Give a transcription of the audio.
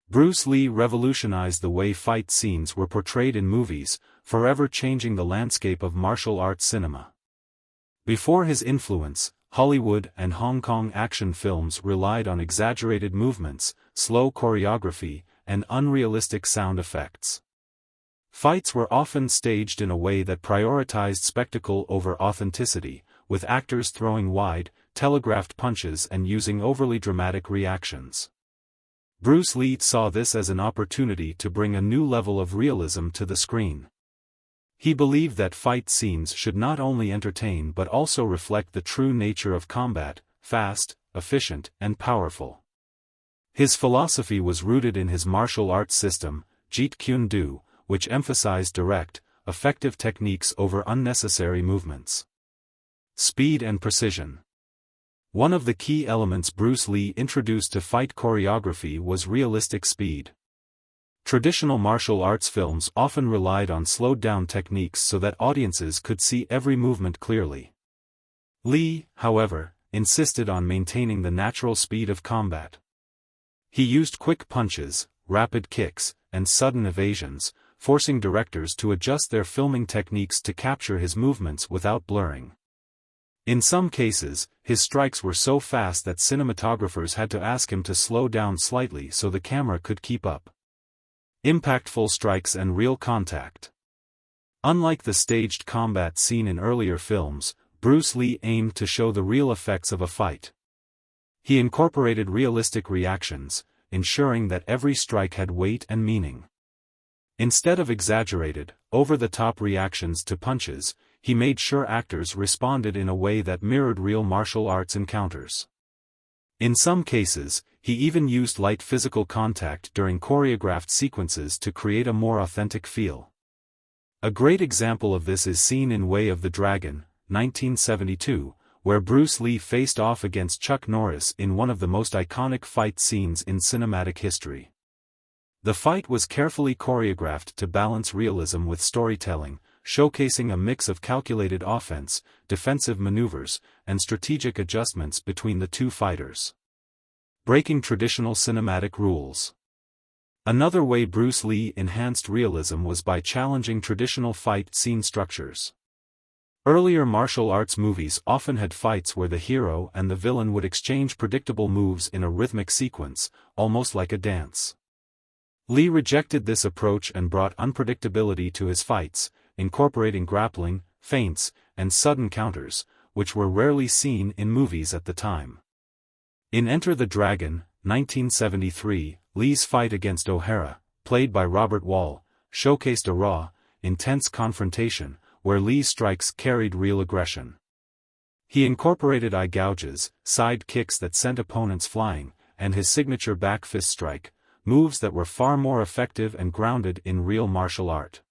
Bruce Lee revolutionized the way fight scenes were portrayed in movies, forever changing the landscape of martial arts cinema. Before his influence, Hollywood and Hong Kong action films relied on exaggerated movements, slow choreography, and unrealistic sound effects. Fights were often staged in a way that prioritized spectacle over authenticity, with actors throwing wide, telegraphed punches and using overly dramatic reactions. Bruce Lee saw this as an opportunity to bring a new level of realism to the screen. He believed that fight scenes should not only entertain but also reflect the true nature of combat: fast, efficient, and powerful. His philosophy was rooted in his martial arts system, Jeet Kune Do, which emphasized direct, effective techniques over unnecessary movements. Speed and precision. One of the key elements Bruce Lee introduced to fight choreography was realistic speed. Traditional martial arts films often relied on slowed-down techniques so that audiences could see every movement clearly. Lee, however, insisted on maintaining the natural speed of combat. He used quick punches, rapid kicks, and sudden evasions, forcing directors to adjust their filming techniques to capture his movements without blurring. In some cases, his strikes were so fast that cinematographers had to ask him to slow down slightly so the camera could keep up. Impactful strikes and real contact. Unlike the staged combat seen in earlier films, Bruce Lee aimed to show the real effects of a fight. He incorporated realistic reactions, ensuring that every strike had weight and meaning. Instead of exaggerated, over-the-top reactions to punches, he made sure actors responded in a way that mirrored real martial arts encounters. In some cases, he even used light physical contact during choreographed sequences to create a more authentic feel. A great example of this is seen in Way of the Dragon, 1972, where Bruce Lee faced off against Chuck Norris in one of the most iconic fight scenes in cinematic history. The fight was carefully choreographed to balance realism with storytelling, showcasing a mix of calculated offense, defensive maneuvers, and strategic adjustments between the two fighters. Breaking traditional cinematic rules. Another way Bruce Lee enhanced realism was by challenging traditional fight scene structures. Earlier martial arts movies often had fights where the hero and the villain would exchange predictable moves in a rhythmic sequence, almost like a dance. Lee rejected this approach and brought unpredictability to his fights, incorporating grappling, feints, and sudden counters, which were rarely seen in movies at the time. In Enter the Dragon, 1973, Lee's fight against O'Hara, played by Robert Wall, showcased a raw, intense confrontation, where Lee's strikes carried real aggression. He incorporated eye gouges, side kicks that sent opponents flying, and his signature back fist strike, moves that were far more effective and grounded in real martial art.